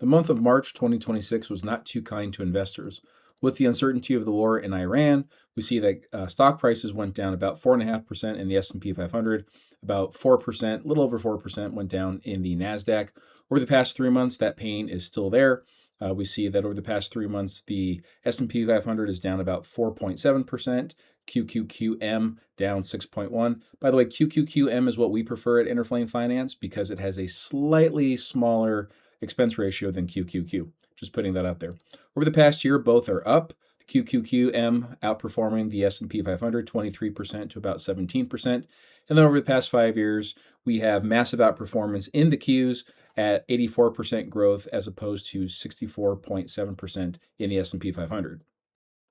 The month of March 2026 was not too kind to investors. With the uncertainty of the war in Iran, we see that stock prices went down about 4.5% in the S&P 500, about 4%, a little over 4% went down in the NASDAQ. Over the past 3 months, that pain is still there. We see that over the past 3 months, the S&P 500 is down about 4.7%, QQQM down 6.1. By the way, QQQM is what we prefer at Interflame Finance because it has a slightly smaller expense ratio than QQQ. Just putting that out there. Over the past year, both are up. The QQQM outperforming the S&P 500, 23% to about 17%. And then over the past 5 years, we have massive outperformance in the Qs at 84% growth as opposed to 64.7% in the S&P 500.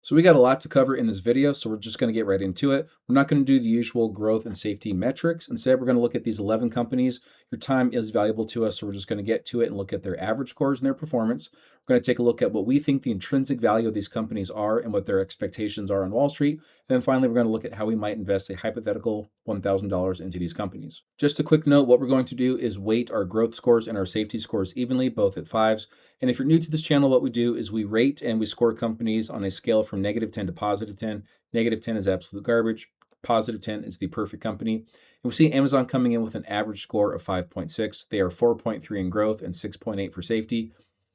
So we got a lot to cover in this video, so we're just going to get right into it. We're not going to do the usual growth and safety metrics. Instead, we're going to look at these 11 companies. Your time is valuable to us, so we're just going to get to it and look at their average scores and their performance. We're going to take a look at what we think the intrinsic value of these companies are and what their expectations are on Wall Street. And then finally, we're going to look at how we might invest a hypothetical $1,000 into these companies. Just a quick note, what we're going to do is weight our growth scores and our safety scores evenly, both at 5s. And if you're new to this channel, what we do is we rate and we score companies on a scale from -10 to +10. -10 is absolute garbage. +10 is the perfect company. And we see Amazon coming in with an average score of 5.6. They are 4.3 in growth and 6.8 for safety.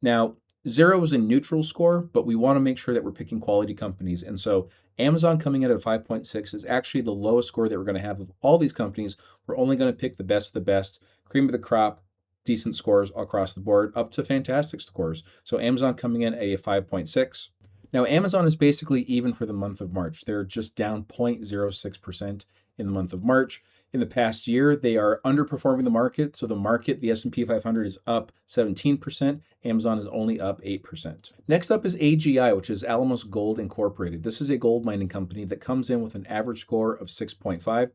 Now, 0 is a neutral score, but we want to make sure that we're picking quality companies. And so Amazon coming in at 5.6 is actually the lowest score that we're going to have of all these companies. We're only going to pick the best of the best, cream of the crop, decent scores across the board, up to fantastic scores. So Amazon coming in at a 5.6. Now, Amazon is basically even for the month of March. They're just down 0.06% in the month of March. In the past year, they are underperforming the market. So the market, the S&P 500 is up 17%. Amazon is only up 8%. Next up is AGI, which is Alamos Gold Incorporated. This is a gold mining company that comes in with an average score of 6.5.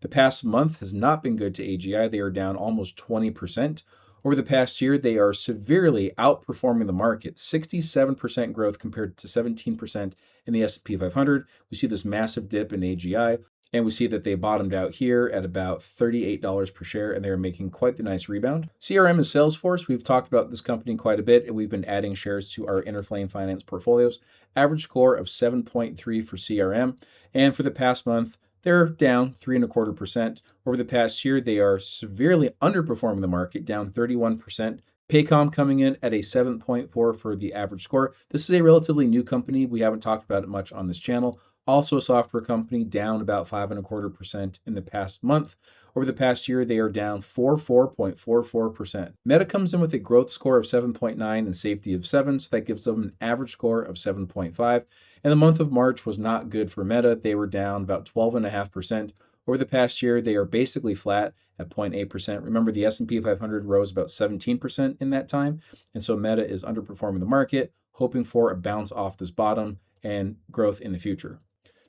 The past month has not been good to AGI. They are down almost 20%. Over the past year, they are severely outperforming the market, 67% growth compared to 17% in the S&P 500. We see this massive dip in AGI, and we see that they bottomed out here at about $38 per share, and they're making quite the nice rebound. CRM is Salesforce. We've talked about this company quite a bit, and we've been adding shares to our Interflame Finance portfolios. Average score of 7.3 for CRM, and for the past month, they're down 3.25%. Over the past year, they are severely underperforming the market, down 31%. Paycom coming in at a 7.4 for the average score. This is a relatively new company. We haven't talked about it much on this channel. Also a software company, down about 5.25% in the past month. Over the past year, they are down 4.44%. Meta comes in with a growth score of 7.9 and safety of 7, so that gives them an average score of 7.5. And the month of March was not good for Meta. They were down about 12.5%. Over the past year, they are basically flat at 0.8%. Remember, the S&P 500 rose about 17% in that time, and so Meta is underperforming the market, hoping for a bounce off this bottom and growth in the future.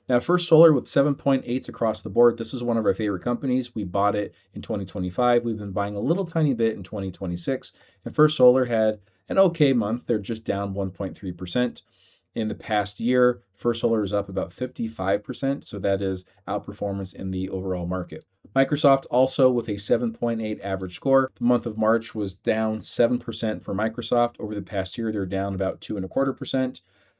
Now, First Solar with 7.8s across the board. This is one of our favorite companies. We bought it in 2025. We've been buying a little tiny bit in 2026. And First Solar had an okay month. They're just down 1.3%. In the past year, First Solar is up about 55%. So that is outperformance in the overall market. Microsoft also with a 7.8 average score. The month of March was down 7% for Microsoft. Over the past year, they're down about 2.25%.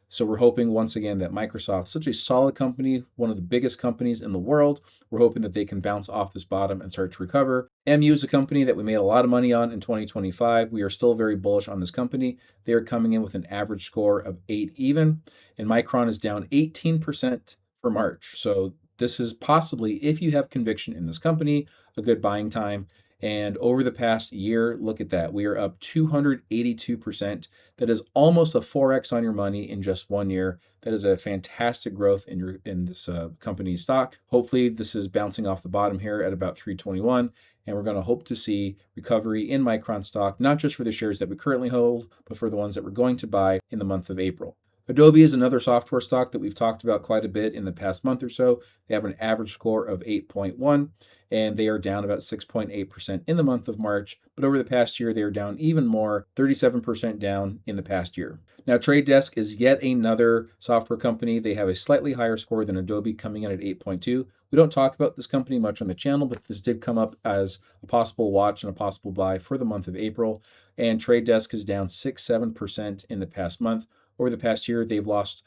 So we're hoping once again that Microsoft, such a solid company, one of the biggest companies in the world, we're hoping that they can bounce off this bottom and start to recover. MU is a company that we made a lot of money on in 2025. We are still very bullish on this company. They are coming in with an average score of 8 even, and Micron is down 18% for March. So this is possibly, if you have conviction in this company, a good buying time. And over the past year, look at that. We are up 282%. That is almost a 4x on your money in just 1 year. That is a fantastic growth in this company's stock. Hopefully, this is bouncing off the bottom here at about 321. And we're going to hope to see recovery in Micron stock, not just for the shares that we currently hold, but for the ones that we're going to buy in the month of April. Adobe is another software stock that we've talked about quite a bit in the past month or so. They have an average score of 8.1, and they are down about 6.8% in the month of March. But over the past year, they are down even more, 37% down in the past year. Now, Trade Desk is yet another software company. They have a slightly higher score than Adobe, coming in at 8.2. We don't talk about this company much on the channel, but this did come up as a possible watch and a possible buy for the month of April. And Trade Desk is down 6-7% in the past month. Over the past year, they've lost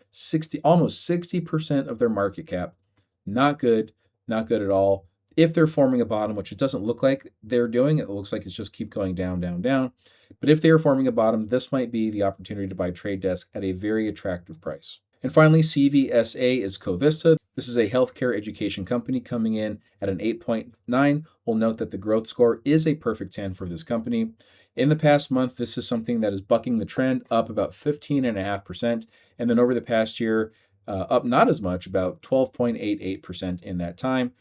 almost 60% of their market cap. Not good, not good at all. If they're forming a bottom, which it doesn't look like they're doing, it looks like it's just keep going down, down, down. But if they are forming a bottom, this might be the opportunity to buy Trade Desk at a very attractive price. And finally, CVSA is Covista. This is a healthcare education company coming in at an 8.9. We'll note that the growth score is a perfect 10 for this company. In the past month, this is something that is bucking the trend, up about 15.5%. And then over the past year, up not as much, about 12.88% in that time.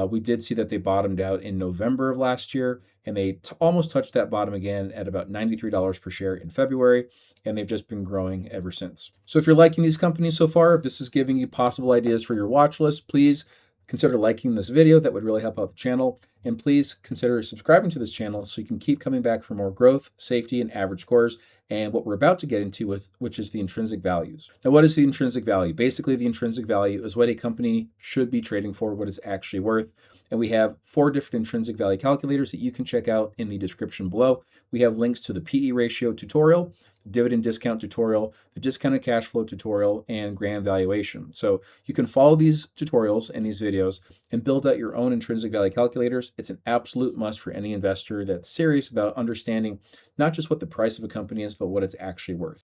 We did see that they bottomed out in November of last year, and they almost touched that bottom again at about $93 per share in February, and they've just been growing ever since. So if you're liking these companies so far, if this is giving you possible ideas for your watch list, please consider liking this video. That would really help out the channel. And please consider subscribing to this channel so you can keep coming back for more growth, safety, and average scores, and what we're about to get into which is the intrinsic values. Now, what is the intrinsic value? Basically, the intrinsic value is what a company should be trading for, what it's actually worth. And we have 4 different intrinsic value calculators that you can check out in the description below. We have links to the PE ratio tutorial, dividend discount tutorial, the discounted cash flow tutorial, and grand valuation. So you can follow these tutorials and these videos and build out your own intrinsic value calculators. It's an absolute must for any investor that's serious about understanding not just what the price of a company is, but what it's actually worth.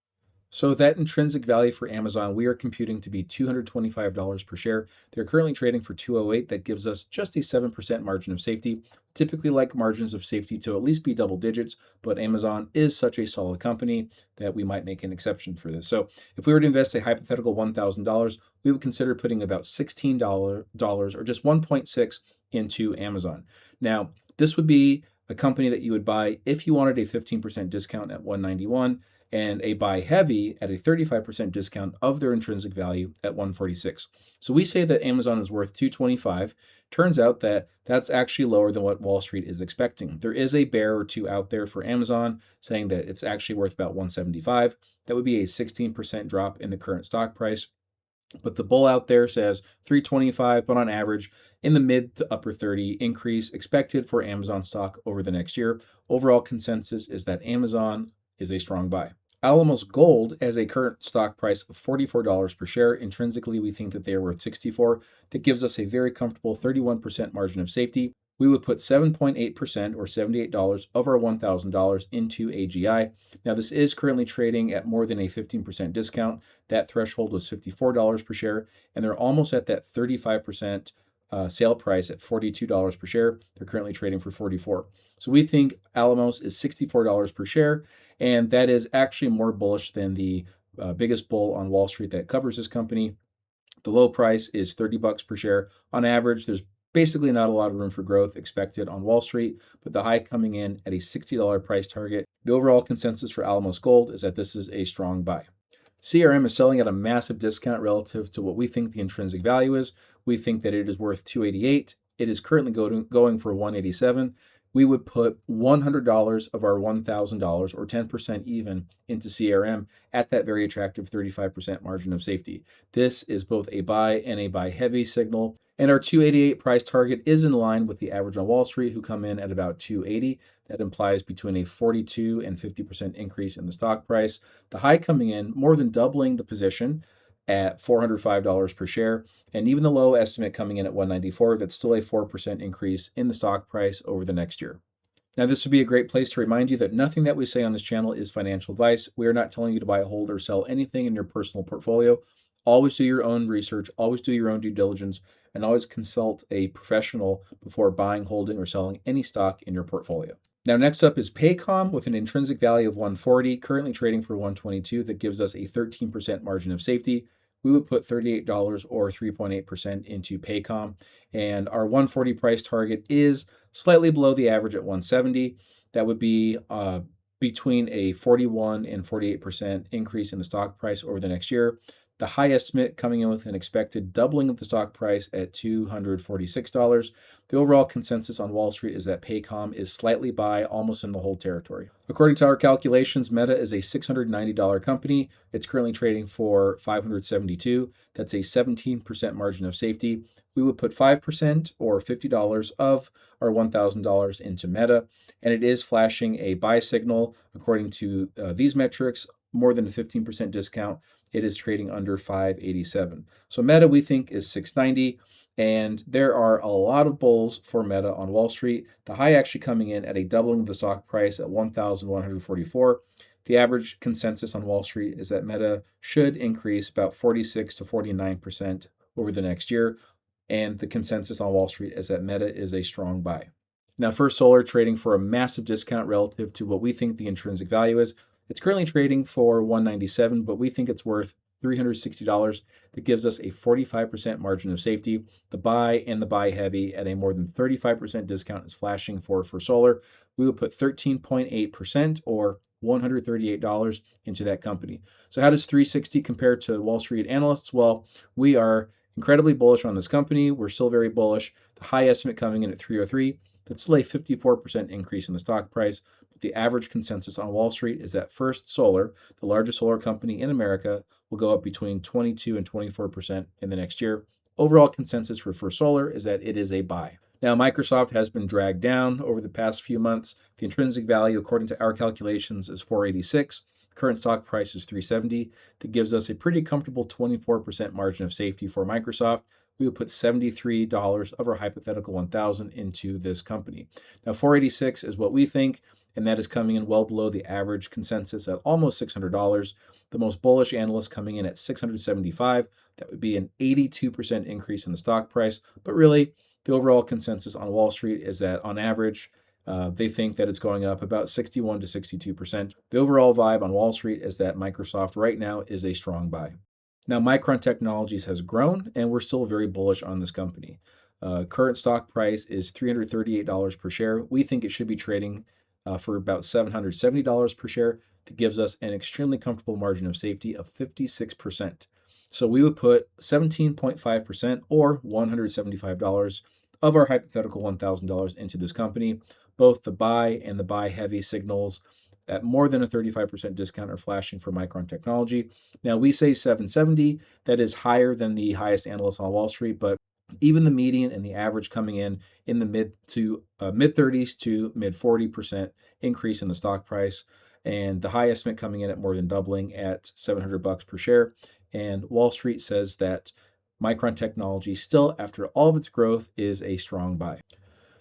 So that intrinsic value for Amazon, we are computing to be $225 per share. They're currently trading for $208. That gives us just a 7% margin of safety. Typically like margins of safety to at least be double digits, but Amazon is such a solid company that we might make an exception for this. So if we were to invest a hypothetical $1,000, we would consider putting about $16 or just 1.6 into Amazon. Now, this would be a company that you would buy if you wanted a 15% discount at $191 and a buy heavy at a 35% discount of their intrinsic value at $146. So we say that Amazon is worth $225. Turns out that that's actually lower than what Wall Street is expecting. There is a bear or two out there for Amazon saying that it's actually worth about $175. That would be a 16% drop in the current stock price. But the bull out there says $325, but on average, in the mid to upper 30 increase expected for Amazon stock over the next year. Overall consensus is that Amazon is a strong buy. Alamos Gold has a current stock price of $44 per share. Intrinsically, we think that they are worth $64. That gives us a very comfortable 31% margin of safety. We would put 7.8% or $78 of our $1,000 into AGI. Now, this is currently trading at more than a 15% discount. That threshold was $54 per share, and they're almost at that 35% sale price at $42 per share. They're currently trading for $44. So we think Alamos is $64 per share, and that is actually more bullish than the biggest bull on Wall Street that covers this company. The low price is $30 per share. On average, there's basically not a lot of room for growth expected on Wall Street, but the high coming in at a $60 price target. The overall consensus for Alamos Gold is that this is a strong buy. CRM is selling at a massive discount relative to what we think the intrinsic value is. We think that it is worth $288. It is currently going for $187. We would put $100 of our $1,000 or 10% even into CRM at that very attractive 35% margin of safety. This is both a buy and a buy heavy signal. And our 288 price target is in line with the average on Wall Street, who come in at about 280. That implies between a 42 and 50% increase in the stock price. The high coming in more than doubling the position at $405 per share. And even the low estimate coming in at 194, that's still a 4% increase in the stock price over the next year. Now, this would be a great place to remind you that nothing that we say on this channel is financial advice. We are not telling you to buy, hold, or sell anything in your personal portfolio. Always do your own research, always do your own due diligence, and always consult a professional before buying, holding, or selling any stock in your portfolio. Now, next up is Paycom with an intrinsic value of 140, currently trading for 122. That gives us a 13% margin of safety. We would put $38 or 3.8% into Paycom, and our 140 price target is slightly below the average at 170. That would be between a 41 and 48% increase in the stock price over the next year. The high estimate coming in with an expected doubling of the stock price at $246. The overall consensus on Wall Street is that Paycom is slightly buy, almost in the hold territory. According to our calculations, Meta is a $690 company. It's currently trading for $572. That's a 17% margin of safety. We would put 5% or $50 of our $1,000 into Meta, and it is flashing a buy signal. According to these metrics, more than a 15% discount. It is trading under 587. So Meta, we think, is 690, and there are a lot of bulls for Meta on Wall Street. The high actually coming in at a doubling of the stock price at 1,144. The average consensus on Wall Street is that Meta should increase about 46 to 49% over the next year, and the consensus on Wall Street is that Meta is a strong buy. Now, First Solar trading for a massive discount relative to what we think the intrinsic value is. It's currently trading for $197, but we think it's worth $360. That gives us a 45% margin of safety. The buy and the buy heavy at a more than 35% discount is flashing for Solar. We would put 13.8% or $138 into that company. So how does 360 compare to Wall Street analysts? Well, we are incredibly bullish on this company. We're still very bullish. The high estimate coming in at 303. That's still a 54% increase in the stock price, but the average consensus on Wall Street is that First Solar, the largest solar company in America, will go up between 22 and 24% in the next year. Overall consensus for First Solar is that it is a buy. Now, Microsoft has been dragged down over the past few months. The intrinsic value, according to our calculations, is 486. Current stock price is 370. That gives us a pretty comfortable 24% margin of safety for Microsoft. We would put $73 of our hypothetical 1,000 into this company. Now, 486 is what we think, and that is coming in well below the average consensus at almost $600. The most bullish analyst coming in at 675. That would be an 82% increase in the stock price. But really, the overall consensus on Wall Street is that on average, they think that it's going up about 61 to 62%. The overall vibe on Wall Street is that Microsoft right now is a strong buy. Now, Micron Technologies has grown, and we're still very bullish on this company. Current stock price is $338 per share. We think it should be trading for about $770 per share. That gives us an extremely comfortable margin of safety of 56%. So we would put 17.5% or $175 of our hypothetical $1,000 into this company. Both the buy and the buy heavy signals at more than a 35% discount are flashing for Micron Technology. Now, we say 770. That is higher than the highest analyst on Wall Street, but even the median and the average coming in the mid 30s to mid 40% increase in the stock price, and the high estimate coming in at more than doubling at $700 per share. And Wall Street says that Micron Technology still, after all of its growth, is a strong buy.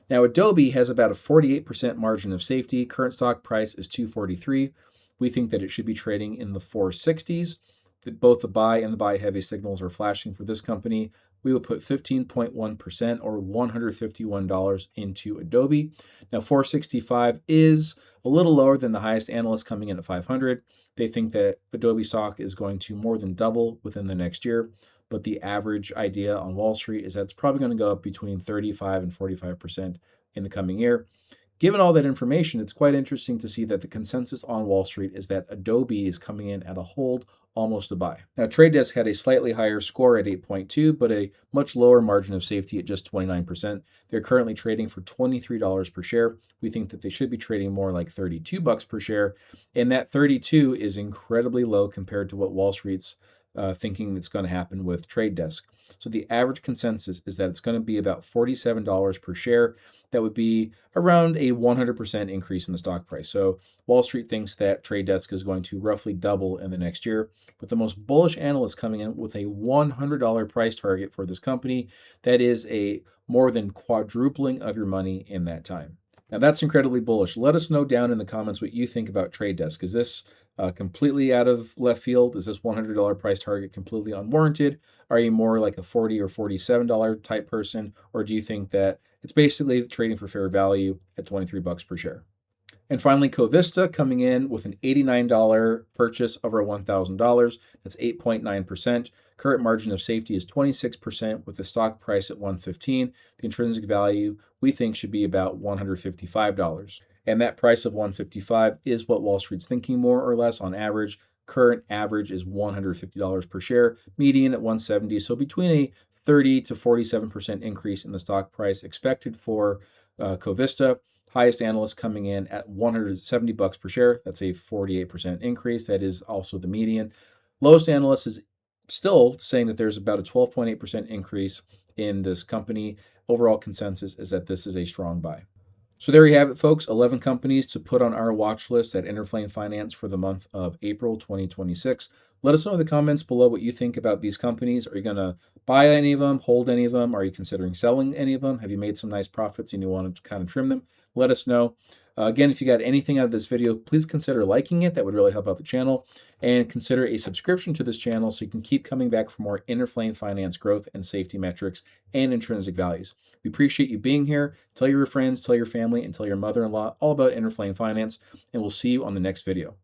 Now, Adobe has about a 48% margin of safety. Current stock price is $243. We think that it should be trading in the 460s. Both the buy and the buy heavy signals are flashing for this company. We would put 15.1% or $151 into Adobe. Now, 465 is a little lower than the highest analyst coming in at 500. They think that Adobe stock is going to more than double within the next year. But the average idea on Wall Street is that it's probably going to go up between 35 and 45% in the coming year. Given all that information, it's quite interesting to see that the consensus on Wall Street is that Adobe is coming in at a hold, almost a buy. Now, Trade Desk had a slightly higher score at 8.2, but a much lower margin of safety at just 29%. They're currently trading for $23 per share. We think that they should be trading more like $32 per share, and that 32 is incredibly low compared to what Wall Street's thinking that's going to happen with Trade Desk. So the average consensus is that it's going to be about $47 per share. That would be around a 100% increase in the stock price. So Wall Street thinks that Trade Desk is going to roughly double in the next year, with the most bullish analysts coming in with a $100 price target for this company. That is a more than quadrupling of your money in that time. Now, that's incredibly bullish. Let us know down in the comments what you think about Trade Desk. Is this completely out of left field? Is this $100 price target completely unwarranted? Are you more like a $40 or $47 type person? Or do you think that it's basically trading for fair value at $23 per share? And finally, Covista coming in with an $89 purchase over $1,000. That's 8.9%. Current margin of safety is 26% with the stock price at $115. The intrinsic value we think should be about $155. And that price of 155 is what Wall Street's thinking more or less on average. Current average is $150 per share, median at 170. So between a 30 to 47% increase in the stock price expected for Covista. Highest analyst coming in at $170 per share. That's a 48% increase. That is also the median. Lowest analyst is still saying that there's about a 12.8% increase in this company. Overall consensus is that this is a strong buy. So there you have it, folks. 11 companies to put on our watch list at Interflame Finance for the month of April 2026. Let us know in the comments below what you think about these companies. Are you going to buy any of them, hold any of them? Are you considering selling any of them? Have you made some nice profits and you want to kind of trim them? Let us know. Again, if you got anything out of this video, please consider liking it. That would really help out the channel. And consider a subscription to this channel so you can keep coming back for more Interflame Finance growth and safety metrics and intrinsic values. We appreciate you being here. Tell your friends, tell your family, and tell your mother-in-law all about Interflame Finance. And we'll see you on the next video.